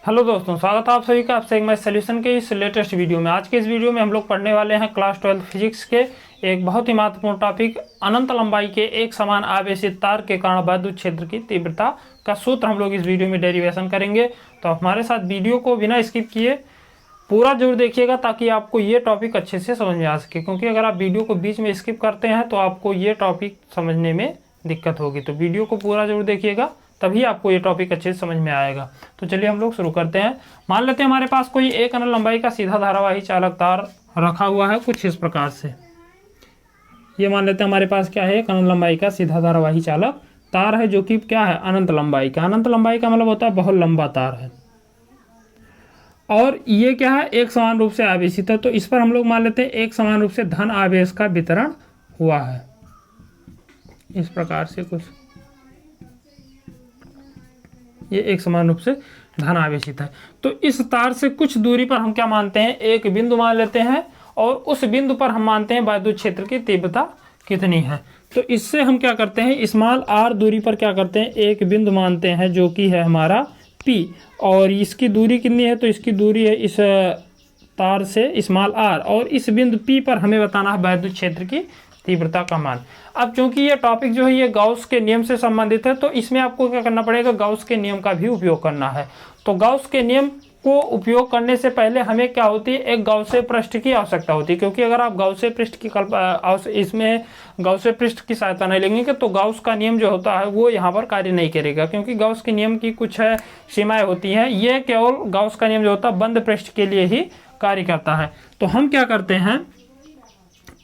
Hello दोस्तों, स्वागत है आप सभी का आपसे एक मैथ सॉल्यूशन के इस लेटेस्ट वीडियो में। आज के इस वीडियो में हम लोग पढ़ने वाले हैं क्लास 12 फिजिक्स के एक बहुत ही महत्वपूर्ण टॉपिक, अनंत लंबाई के एक समान आवेशित तार के कारण वैद्युत क्षेत्र की तीव्रता का सूत्र हम लोग इस वीडियो में डेरिवेशन करेंगे। तो हमारे साथ वीडियो को बिना स्किप किए पूरा जरूर देखिएगा ताकि आपको ये टॉपिक अच्छे से समझ में आ सके, क्योंकि अगर आप वीडियो को बीच में स्किप करते हैं तो आपको ये टॉपिक समझने में दिक्कत होगी। तो वीडियो को पूरा जरूर देखिएगा, तभी आपको ये टॉपिक अच्छे से समझ में आएगा। तो चलिए हम लोग शुरू करते हैं। मान लेते हैं हमारे पास कोई एक अनंत लंबाई का सीधा धारावाही चालक तार रखा हुआ है कुछ इस प्रकार से। ये मान लेते हैं हमारे पास क्या है, एक अनंत लंबाई का सीधा धारावाही चालक तार है, जो कि क्या है, अनंत लंबाई का। अनंत लंबाई का मतलब होता है बहुत लंबा तार है, और ये क्या है, एक समान रूप से आवेशित है। तो इस पर हम लोग मान लेते हैं एक समान रूप से धन आवेश का वितरण हुआ है, इस प्रकार से कुछ। ये एक समान रूप से धन आवेशित है। तो इस तार से कुछ दूरी पर हम क्या मानते हैं, एक बिंदु मान लेते हैं, और उस बिंदु पर हम मानते हैं वैद्युत क्षेत्र की तीव्रता कितनी है। तो इससे हम क्या करते हैं, स्मॉल आर दूरी पर क्या करते हैं, एक बिंदु मानते हैं जो कि है हमारा P, और इसकी दूरी कितनी है, तो इसकी दूरी है इस तार से स्मॉल r, और इस बिंदु P पर हमें बताना है वैद्युत क्षेत्र की तीव्रता का मान। अब चूंकि ये टॉपिक जो है ये गाउस के नियम से संबंधित है, तो इसमें आपको क्या करना पड़ेगा, गाउस के नियम का भी उपयोग करना है। तो गाउस के नियम को उपयोग करने से पहले हमें क्या होती है, एक गाउसीय पृष्ठ की आवश्यकता होती है, क्योंकि अगर आप गाउसीय पृष्ठ की इसमें गाउसीय पृष्ठ की सहायता नहीं लेंगे तो गाउस का नियम जो होता है वो यहाँ पर कार्य नहीं करेगा, क्योंकि गाउस के नियम की कुछ सीमाएं होती हैं। ये केवल गाउस का नियम जो होता है बंद पृष्ठ के लिए ही कार्य करता है। तो हम क्या करते हैं,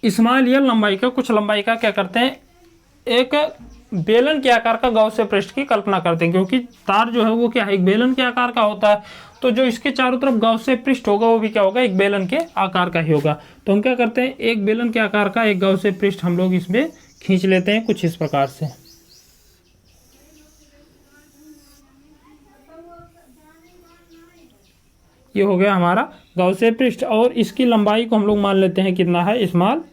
स्मॉल एल लंबाई का, कुछ लंबाई का क्या करते हैं, एक बेलन के आकार का गाउसीय पृष्ठ की कल्पना करते हैं, क्योंकि तार जो है वो क्या है, एक बेलन के आकार का होता है। तो जो इसके चारों तरफ गाउसीय पृष्ठ होगा वो भी क्या होगा, एक बेलन के आकार का ही होगा। तो हम क्या करते हैं, एक बेलन के आकार का एक गाउसीय पृष्ठ हम लोग इसमें खींच लेते हैं कुछ इस प्रकार से। ये हो गया हमारा गाउसीय पृष्ठ, और इसकी लंबाई को हम लोग मान लेते हैं कितना है, स्मॉल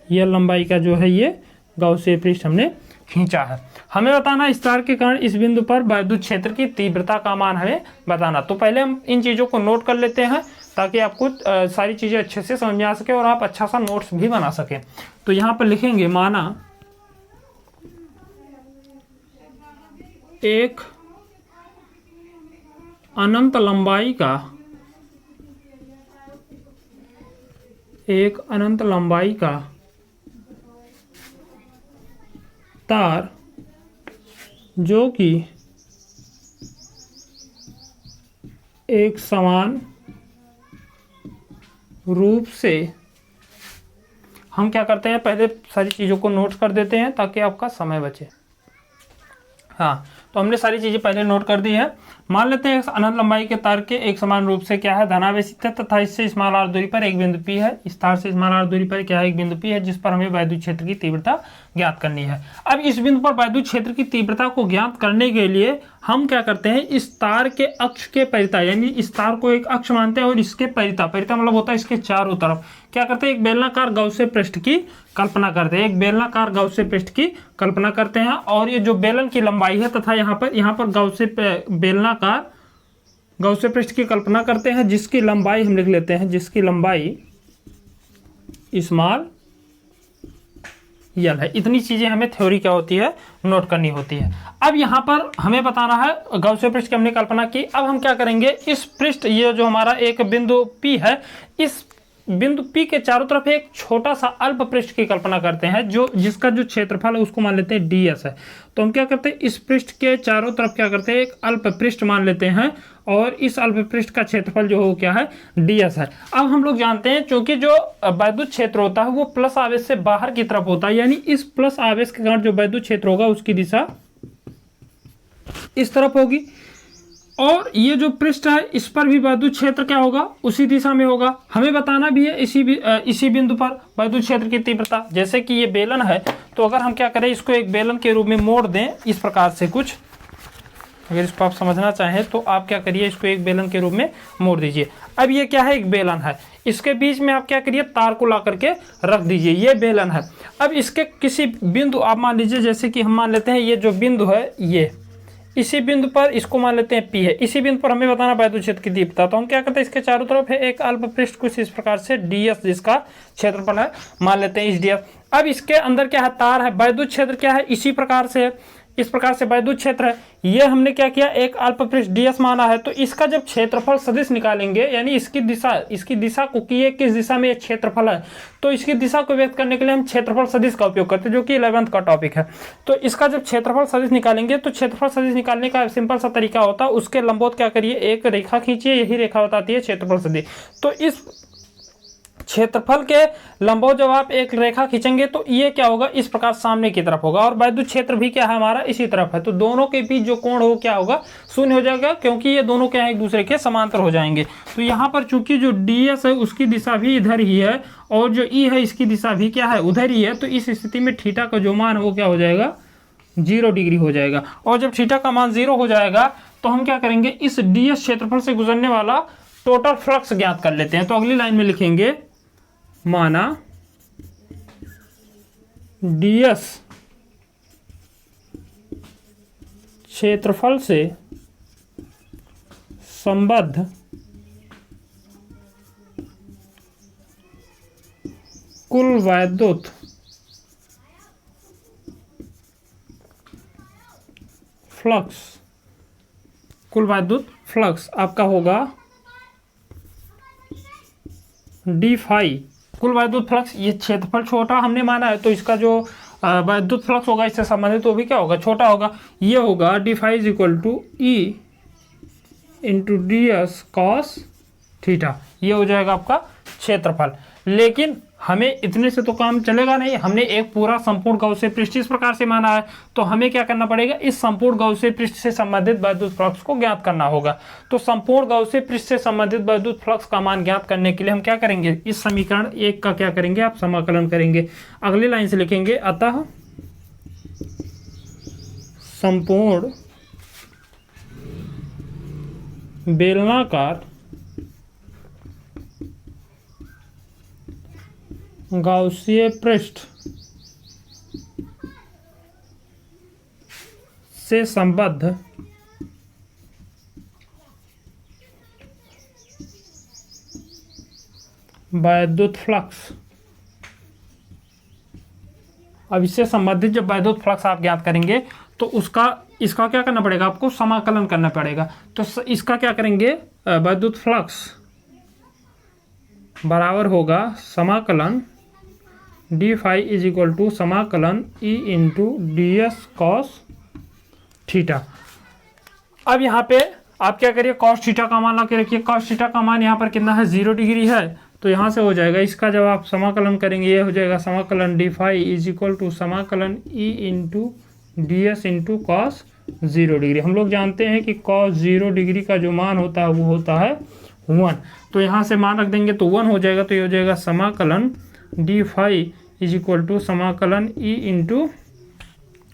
ये लंबाई का जो है ये गाउसीय पृष्ठ हमने खींचा है। हमें बताना इस तार के कारण इस बिंदु पर वैद्युत क्षेत्र की तीव्रता का मान हमें बताना। तो पहले हम इन चीज़ों को नोट कर लेते हैं ताकि आपको सारी चीज़ें अच्छे से समझ में आ सके और आप अच्छा सा नोट्स भी बना सकें। तो यहाँ पर लिखेंगे, माना एक अनंत लंबाई का तार जो कि एक समान रूप से, हम क्या करते हैं, पहले सारी चीज़ों को नोट कर देते हैं ताकि आपका समय बचे। हाँ, तो हमने सारी चीज़ें पहले नोट कर दी है। मान लेते हैं अनंत लंबाई के तार के एक समान रूप से क्या है, धनावेशित है, तथा इससे स्मॉल आर दूरी पर एक बिंदु P है। इस तार से स्मॉल आर दूरी पर क्या है, एक बिंदु P है, जिस पर हमें वैद्युत क्षेत्र की तीव्रता ज्ञात करनी है। अब इस बिंदु पर वैद्युत क्षेत्र की तीव्रता को ज्ञात करने के लिए हम क्या करते हैं, इस तार के अक्ष के परिता, यानी इस तार को एक अक्ष मानते हैं, और इसके परिता मतलब होता है इसके चारों तरफ क्या करते हैं, एक बेलनाकार गाउसीय पृष्ठ की कल्पना करते हैं। एक बेलनाकार गाउसीय पृष्ठ की कल्पना करते हैं, और ये जो बेलन की लंबाई है तथा यहाँ पर बेलनाकार गाउसीय पृष्ठ की कल्पना करते हैं, जिसकी लंबाई हम लिख लेते हैं, जिसकी लंबाई स्मॉल यल है। इतनी चीजें हमें थ्योरी क्या होती है, नोट करनी होती है। अब यहाँ पर हमें बताना है गाउसीय पृष्ठ की हमने कल्पना की। अब हम क्या करेंगे, इस पृष्ठ, ये जो हमारा एक बिंदु P है, इस बिंदु P के चारों तरफ एक छोटा सा अल्प पृष्ठ की कल्पना करते हैं, जो जिसका जो क्षेत्रफल है उसको मान लेते हैं ds है। तो हम क्या करते हैं, इस पृष्ठ के चारों तरफ क्या करते हैं, एक अल्प पृष्ठ मान लेते हैं, और इस अल्प पृष्ठ का क्षेत्रफल जो हो क्या है, ds है। अब हम लोग जानते हैं क्योंकि जो वैद्युत क्षेत्र होता है वो प्लस आवेश से बाहर की तरफ होता है, यानी इस प्लस आवेश के कारण जो वैद्युत क्षेत्र होगा उसकी दिशा इस तरफ होगी, और ये जो पृष्ठ है इस पर भी वैद्युत क्षेत्र क्या होगा, उसी दिशा में होगा। हमें बताना भी है इसी बिंदु पर वैद्युत क्षेत्र की तीव्रता। जैसे कि ये बेलन है, तो अगर हम क्या करें, इसको एक बेलन के रूप में मोड़ दें इस प्रकार से कुछ, अगर इसको आप समझना चाहें तो आप क्या करिए, इसको एक बेलन के रूप में मोड़ दीजिए। अब ये क्या है, एक बेलन है, इसके बीच में आप क्या करिए, तार को ला करके रख दीजिए, ये बेलन है। अब इसके किसी बिंदु आप मान लीजिए, जैसे कि हम मान लेते हैं ये जो बिंदु है, ये इसी बिंदु पर इसको मान लेते हैं P है, इसी बिंदु पर हमें बताना वैद्युत क्षेत्र की तीव्रता। तो हम क्या करते हैं, इसके चारों तरफ है एक अल्प पृष्ठ कुछ इस प्रकार से ds जिसका क्षेत्रफल है, मान लेते हैं इस ds। अब इसके अंदर क्या है, तार है, वैद्युत क्षेत्र क्या है, इसी प्रकार से इस प्रकार से वैद्युत क्षेत्र है। ये हमने क्या किया, एक अल्प पृष्ठ ds माना है, तो इसका जब क्षेत्रफल सदिश निकालेंगे, यानी इसकी दिशा को कि ये किस दिशा में ये क्षेत्रफल है, तो इसकी दिशा को व्यक्त करने के लिए हम क्षेत्रफल सदिश का उपयोग करते हैं, जो कि 11th का टॉपिक है। तो इसका जब क्षेत्रफल सदिश निकालेंगे, तो क्षेत्रफल सदिश निकालने का सिंपल सा तरीका होता है, उसके लंबवत क्या करिए, एक रेखा खींचिए, यही रेखा बताती है क्षेत्रफल सदिश। तो इस क्षेत्रफल के लंबवत जब आप एक रेखा खींचेंगे तो ये क्या होगा, इस प्रकार सामने की तरफ होगा, और वैद्युत क्षेत्र भी क्या है हमारा, इसी तरफ है। तो दोनों के बीच जो कोण हो क्या होगा, शून्य हो जाएगा, क्योंकि ये दोनों क्या है, एक दूसरे के समांतर हो जाएंगे। तो यहाँ पर चूंकि जो ds है उसकी दिशा भी इधर ही है, और जो E है इसकी दिशा भी क्या है, उधर ही है। तो इस स्थिति में थीटा का जो मान है वो क्या हो जाएगा, 0 डिग्री हो जाएगा। और जब थीटा का मान 0 हो जाएगा तो हम क्या करेंगे, इस ds क्षेत्रफल से गुजरने वाला टोटल फ्लक्स ज्ञात कर लेते हैं। तो अगली लाइन में लिखेंगे, माना ds क्षेत्रफल से संबद्ध कुल वैद्युत फ्लक्स आपका होगा डी फाई। कुल वैद्युत फ्लक्स, ये क्षेत्रफल छोटा हमने माना है, तो इसका जो वैद्युत फ्लक्स होगा इससे संबंधित तो भी क्या होगा, छोटा होगा। ये होगा d phi is equal to E into D S cos theta, ये हो जाएगा आपका क्षेत्रफल। लेकिन हमें इतने से तो काम चलेगा नहीं, हमने एक पूरा संपूर्ण गौसीय पृष्ठ इस प्रकार से माना है, तो हमें क्या करना पड़ेगा, इस संपूर्ण गौसीय पृष्ठ से संबंधित वैद्युत फ्लक्स को ज्ञात करना होगा। तो संपूर्ण गौसीय पृष्ठ से संबंधित वैद्युत फ्लक्स का मान ज्ञात करने के लिए हम क्या करेंगे, इस समीकरण 1 का क्या करेंगे, आप समाकलन करेंगे। अगली लाइन से लिखेंगे, अतः संपूर्ण बेलनाकार गौसीय पृष्ठ से संबद्ध वैद्युत फ्लक्स, अब इससे संबंधित जब वैद्युत फ्लक्स आप ज्ञात करेंगे तो इसका क्या करना पड़ेगा, आपको समाकलन करना पड़ेगा। तो इसका क्या करेंगे, वैद्युत फ्लक्स बराबर होगा समाकलन D phi is equal to समाकलन E into D S cos theta. अब यहाँ पे आप क्या करिए, कॉस थीटा का मान ला के रखिए। कॉस थीटा का मान यहाँ पर कितना है, 0 डिग्री है, तो यहाँ से हो जाएगा, इसका जब आप समाकलन करेंगे ये हो जाएगा समाकलन D phi is equal to समाकलन E into D S into cos 0 degree. हम लोग जानते हैं कि कॉस 0 डिग्री का जो मान होता है वो होता है 1, तो यहाँ से मान रख देंगे तो 1 हो जाएगा। तो ये हो जाएगा समाकलन D phi is equal to समाकलन ई इंटू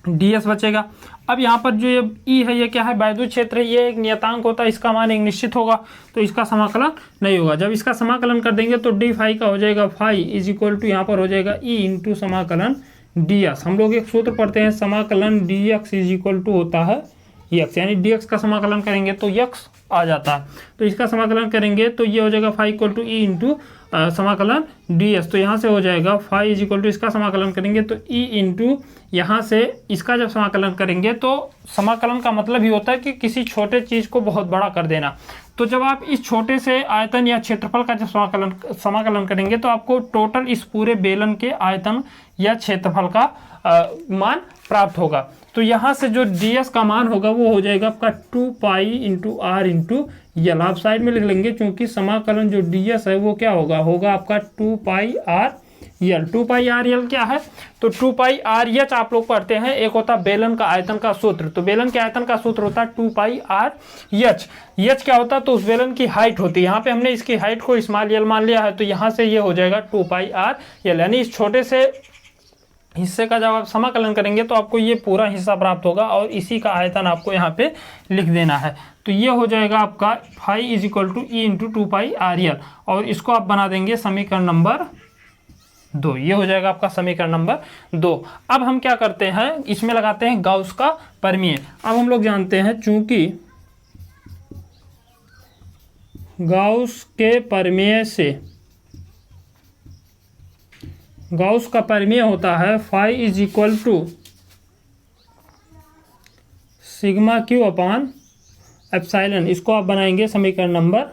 डी एस बचेगा। अब यहाँ पर जो ये ई है ये क्या है, वैद्युत क्षेत्र है, ये एक नियतांक होता है, इसका मान एक निश्चित होगा, तो इसका समाकलन नहीं होगा। जब इसका समाकलन कर देंगे तो डी फाई का हो जाएगा, फाई इज इक्वल टू यहाँ पर हो जाएगा ई इंटू समाकलन डी एक्स। हम लोग एक सूत्र पढ़ते हैं, समाकलन d x is equal to होता है एक्स, यानी डी एक्स का समाकलन करेंगे तो एक्स आ जाता है। तो इसका समाकलन करेंगे तो ये हो जाएगा phi equal to E into समाकलन डी एस। तो यहाँ से हो जाएगा फाई इज इक्वल टू, इसका समाकलन करेंगे तो ई इंटू यहाँ से इसका जब समाकलन करेंगे तो समाकलन का मतलब ही होता है कि किसी छोटे चीज़ को बहुत बड़ा कर देना। तो जब आप इस छोटे से आयतन या क्षेत्रफल का जब समाकलन करेंगे तो आपको टोटल इस पूरे बेलन के आयतन या क्षेत्रफल का मान प्राप्त होगा। तो यहाँ से जो ds का मान होगा वो हो जाएगा आपका 2 pi into r into l. आप साइड में लिख लेंगे, क्योंकि समाकलन जो ds है वो क्या होगा आपका 2 पाई आर यल। 2 पाई आर यल क्या है, तो 2 पाई आर एच आप लोग पढ़ते हैं, एक होता है बेलन का आयतन का सूत्र। तो बेलन के आयतन का सूत्र होता है 2 पाई आर एच। एच क्या होता है, तो उस बेलन की हाइट होती है। यहाँ पे हमने इसकी हाइट को स्मॉल यल मान लिया है, तो यहाँ से ये हो जाएगा 2 पाई आर यल, यानी इस छोटे से हिस्से का जब आप समाकलन करेंगे तो आपको ये पूरा हिस्सा प्राप्त होगा, और इसी का आयतन आपको यहाँ पे लिख देना है। तो ये हो जाएगा आपका phi is equal to E into 2 pi R L, और इसको आप बना देंगे समीकरण नंबर 2। ये हो जाएगा आपका समीकरण नंबर 2। अब हम क्या करते हैं, इसमें लगाते हैं गाउस का प्रमेय। अब हम लोग जानते हैं चूंकि गाउस के प्रमेय से, गाउस का प्रमेय होता है phi is equal to sigma q upon epsilon. इसको आप बनाएंगे समीकरण नंबर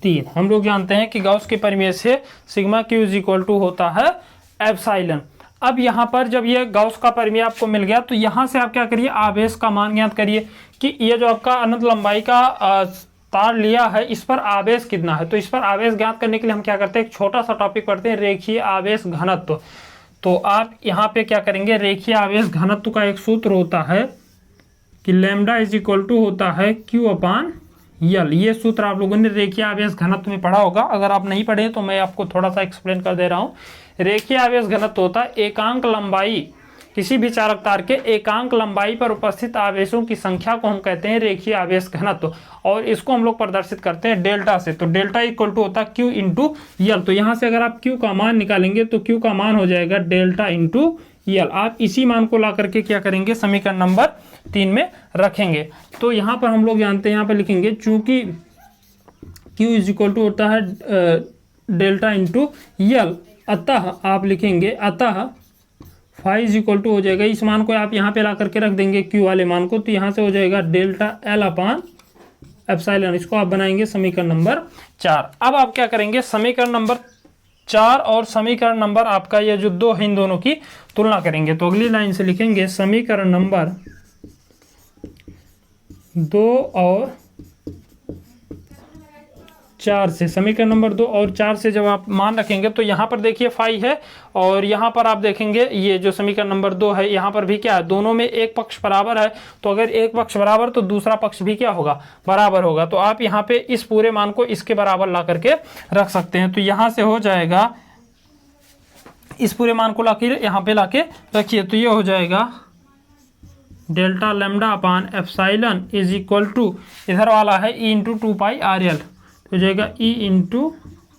3। हम लोग जानते हैं कि गाउस के प्रमेय से sigma q is equal to होता है एप्सिलॉन। अब यहाँ पर जब ये गाउस का प्रमेय आपको मिल गया तो यहाँ से आप क्या करिए, आवेश का मान ज्ञात करिए कि ये जो आपका अनंत लंबाई का तार लिया है इस पर आवेश कितना है। तो इस पर आवेश ज्ञात करने के लिए हम क्या करते हैं, एक छोटा सा टॉपिक पढ़ते हैं, रेखीय आवेश घनत्व। तो आप यहाँ पे क्या करेंगे, रेखीय आवेश घनत्व का एक सूत्र होता है कि लैम्डा इज इक्वल टू होता है क्यू अपान यल। ये सूत्र आप लोगों ने रेखीय आवेश घनत्व में पढ़ा होगा। अगर आप नहीं पढ़े तो मैं आपको थोड़ा सा एक्सप्लेन कर दे रहा हूँ। रेखीय आवेश घनत्व होता है एकांक लंबाई, किसी भी चालक तार के एकांक लंबाई पर उपस्थित आवेशों की संख्या को हम कहते हैं रेखीय आवेश घनत्व, और इसको हम लोग प्रदर्शित करते हैं डेल्टा से। तो डेल्टा इक्वल टू होता है क्यू इंटू यल। तो यहाँ से अगर आप क्यू का मान निकालेंगे तो क्यू का मान हो जाएगा डेल्टा इंटू यल। आप इसी मान को ला करके क्या करेंगे, समीकरण नंबर 3 में रखेंगे। तो यहाँ पर हम लोग जानते हैं, यहाँ पर लिखेंगे चूंकि क्यू इज इक्वल टू होता है डेल्टा इंटू यल, अतः आप लिखेंगे अतः फाई इज इक्वल टू हो जाएगा, इस मान को आप यहाँ पे ला करके रख देंगे क्यू वाले मान को, तो यहाँ से हो जाएगा डेल्टा एल अपान एप्सिलॉन। इसको आप बनाएंगे समीकरण नंबर 4। अब आप क्या करेंगे, समीकरण नंबर 4 और समीकरण नंबर आपका ये जो 2 है इन दोनों की तुलना करेंगे। तो अगली लाइन से लिखेंगे समीकरण नंबर 2 और 4 से, समीकरण नंबर 2 और 4 से जब आप मान रखेंगे तो यहाँ पर देखिए फाई है, और यहाँ पर आप देखेंगे ये जो समीकरण नंबर 2 है यहाँ पर भी क्या है, दोनों में एक पक्ष बराबर है। तो अगर एक पक्ष बराबर तो दूसरा पक्ष भी क्या होगा, बराबर होगा। तो आप यहाँ पे इस पूरे मान को इसके बराबर ला करके रख सकते हैं। तो यहाँ से हो जाएगा, इस पूरे मान को लाके यहाँ पे लाके रखिए, तो ये हो जाएगा delta lambda upon epsilon is equal to, इधर वाला है E into 2 pi r l, हो जाएगा ई इंटू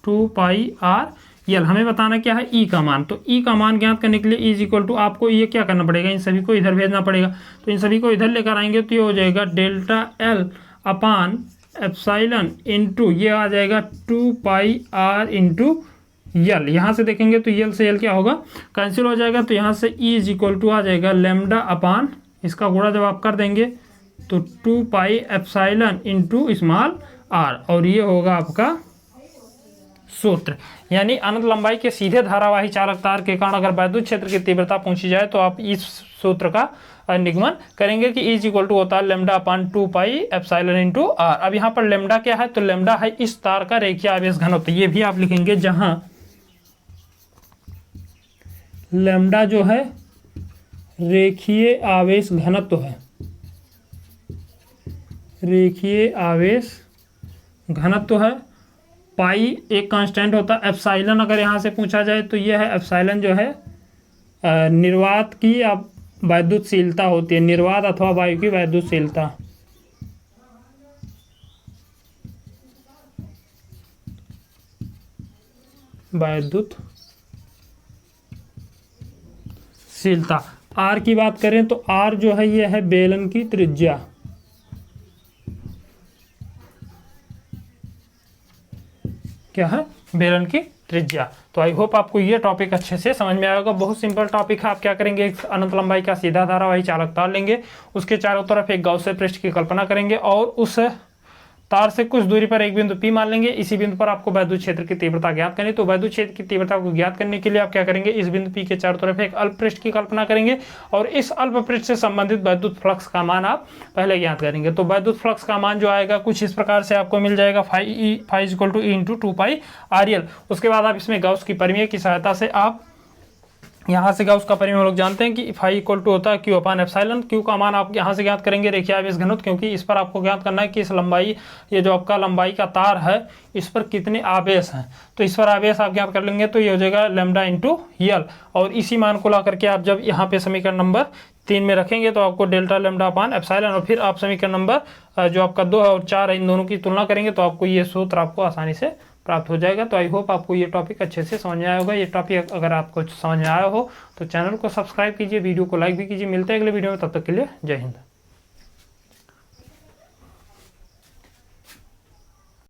2 पाई आर यल। हमें बताना क्या है, ई का मान। तो ई का मान ज्ञात करने के लिए इज इक्वल टू आपको ये क्या करना पड़ेगा, इन सभी को इधर भेजना पड़ेगा। तो इन सभी को इधर लेकर आएंगे तो ये हो जाएगा डेल्टा एल अपान एप्सिलॉन इंटू ये आ जाएगा 2 पाई आर इंटू यल। यहाँ से देखेंगे तो यल से यल क्या होगा, कैंसिल हो जाएगा। तो यहाँ से ई इज इक्वल टू आ जाएगा लैम्डा अपान, इसका गुणा जब आप कर देंगे तो 2 pi epsilon into small r, और ये होगा आपका सूत्र। यानी अनंत लंबाई के सीधे धारावाही चालक तार के कारण अगर वैद्युत क्षेत्र की तीव्रता पहुंची जाए तो आप इस सूत्र का निगमन करेंगे कि इज इक्वल टू होता है lambda upon 2 pi epsilon into r. अब यहाँ पर लैम्डा क्या है, तो लैम्डा है इस तार का रेखीय आवेश घनत्व। ये भी आप लिखेंगे जहां लैम्डा जो है रेखीय आवेश घनत्व है, रेखीय आवेश घनत्व है। पाई एक कांस्टेंट होता है, एप्सिलॉन अगर यहाँ से पूछा जाए तो ये है एप्सिलॉन जो है निर्वात की अब वैद्युतशीलता होती है, निर्वात अथवा वायु की वैद्युतशीलता। वैद्युतशीलता आर की बात करें तो आर जो है ये है बेलन की त्रिज्या। क्या है, बेलन की त्रिज्या। तो आई होप आपको ये टॉपिक अच्छे से समझ में आएगा। बहुत सिंपल टॉपिक है। आप क्या करेंगे, एक अनंत लंबाई का सीधा धारावाही चालक तार लेंगे, उसके चारों तरफ एक गाउसियन पृष्ठ की कल्पना करेंगे और उस तार से कुछ दूरी पर एक बिंदु P मान लेंगे। इसी बिंदु पर आपको वैद्युत क्षेत्र की तीव्रता ज्ञात करनी। तो वैद्युत क्षेत्र की तीव्रता को ज्ञात करने के लिए आप क्या करेंगे, इस बिंदु P के चारों तरफ एक अल्प पृष्ठ की कल्पना करेंगे और इस अल्प पृष्ठ से संबंधित वैद्युत फ्लक्स का मान आप पहले ज्ञात करेंगे। तो वैद्युत फ्लक्स का मान जो आएगा कुछ इस प्रकार से आपको मिल जाएगा, phi equal to E into 2 pi r l. उसके बाद आप इसमें गाउस की प्रमेय की सहायता से आप यहाँ से गाउस का प्रमेय हम लोग जानते हैं कि फाई इक्वल टू होता है क्यू अपान एप्सिलॉन। क्यू का मान आप यहाँ से ज्ञात करेंगे रेखीय आवेश घनत्व, क्योंकि इस पर आपको ज्ञात करना है कि इस लंबाई, ये जो आपका लंबाई का तार है इस पर कितने आवेश हैं। तो इस पर आवेश आप ज्ञात कर लेंगे तो ये हो जाएगा लैम्डा इंटू यल, और इसी मान को ला करके आप जब यहाँ पे समीकरण नंबर 3 में रखेंगे तो आपको डेल्टा लैम्डा अपान एप्सिलॉन, और फिर आप समीकरण नंबर जो आपका 2 और 4 है इन दोनों की तुलना करेंगे तो आपको ये सूत्र आपको आसानी से प्राप्त हो जाएगा। तो आई होप आपको ये टॉपिक अच्छे से समझ में आया होगा। ये टॉपिक अगर आपको समझ में आया हो तो चैनल को सब्सक्राइब कीजिए, वीडियो को लाइक भी कीजिए। मिलते हैं अगले वीडियो में, तब तक के लिए जय हिंद।